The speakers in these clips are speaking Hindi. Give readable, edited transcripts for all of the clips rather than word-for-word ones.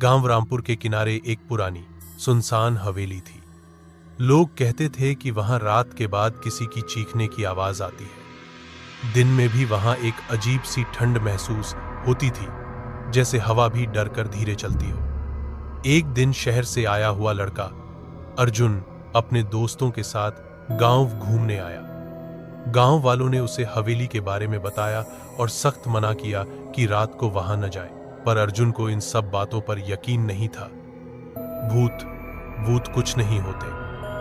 गांव रामपुर के किनारे एक पुरानी सुनसान हवेली थी। लोग कहते थे कि वहां रात के बाद किसी की चीखने की आवाज आती है। दिन में भी वहां एक अजीब सी ठंड महसूस होती थी, जैसे हवा भी डर कर धीरे चलती हो। एक दिन शहर से आया हुआ लड़का अर्जुन अपने दोस्तों के साथ गांव घूमने आया। गांव वालों ने उसे हवेली के बारे में बताया और सख्त मना किया कि रात को वहां न जाए, पर अर्जुन को इन सब बातों पर यकीन नहीं था। भूत कुछ नहीं होते,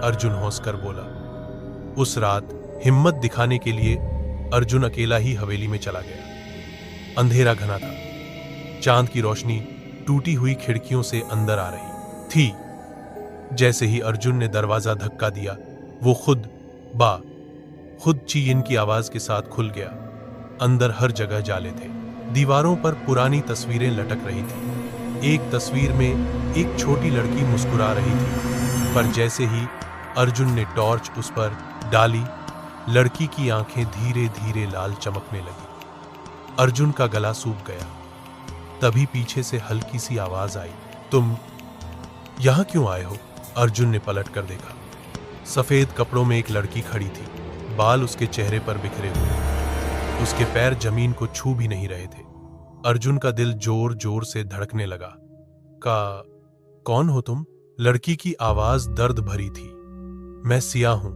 अर्जुन हंसकर बोला। उस रात हिम्मत दिखाने के लिए अर्जुन अकेला ही हवेली में चला गया। अंधेरा घना था, चांद की रोशनी टूटी हुई खिड़कियों से अंदर आ रही थी। जैसे ही अर्जुन ने दरवाजा धक्का दिया, वो खुद चीन की आवाज के साथ खुल गया। अंदर हर जगह जाले थे, दीवारों पर पुरानी तस्वीरें लटक रही थी। एक तस्वीर में एक छोटी लड़की मुस्कुरा रही थी, पर जैसे ही अर्जुन ने टॉर्च उस पर डाली, लड़की की आंखें धीरे धीरे लाल चमकने लगी। अर्जुन का गला सूख गया। तभी पीछे से हल्की सी आवाज आई, तुम यहां क्यों आए हो? अर्जुन ने पलट कर देखा। सफेद कपड़ों में एक लड़की खड़ी थी, बाल उसके चेहरे पर बिखरे हुए, उसके पैर जमीन को छू भी नहीं रहे थे। अर्जुन का दिल जोर जोर से धड़कने लगा। कौन हो तुम? लड़की की आवाज दर्द भरी थी। मैं सिया हूं,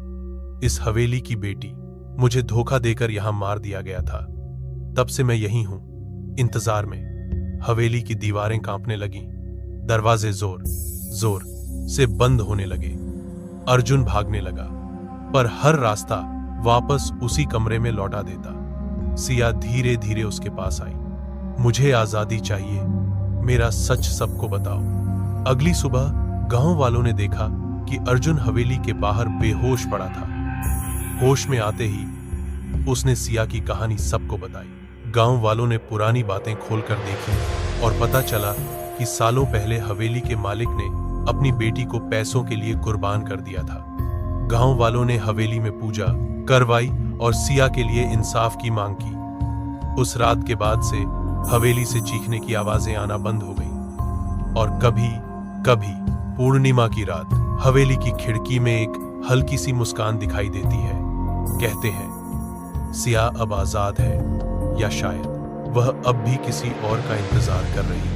इस हवेली की बेटी। मुझे धोखा देकर यहां मार दिया गया था। तब से मैं यहीं हूं, इंतजार में। हवेली की दीवारें कांपने लगीं, दरवाजे जोर जोर से बंद होने लगे। अर्जुन भागने लगा, पर हर रास्ता वापस उसी कमरे में लौटा देता। सिया धीरे धीरे उसके पास आई। मुझे आजादी चाहिए, मेरा सच सबको बताओ। अगली सुबह गांव वालों ने देखा कि अर्जुन हवेली के बाहर बेहोश पड़ा था। होश में आते ही उसने सिया की कहानी सबको बताई। गांव वालों ने पुरानी बातें खोलकर देखी और पता चला कि सालों पहले हवेली के मालिक ने अपनी बेटी को पैसों के लिए कुर्बान कर दिया था। गांव वालों ने हवेली में पूजा करवाई और सिया के लिए इंसाफ की मांग की। उस रात के बाद से हवेली से चीखने की आवाजें आना बंद हो गई और कभी कभी पूर्णिमा की रात हवेली की खिड़की में एक हल्की सी मुस्कान दिखाई देती है। कहते हैं सिया अब आजाद है, या शायद वह अब भी किसी और का इंतजार कर रही है।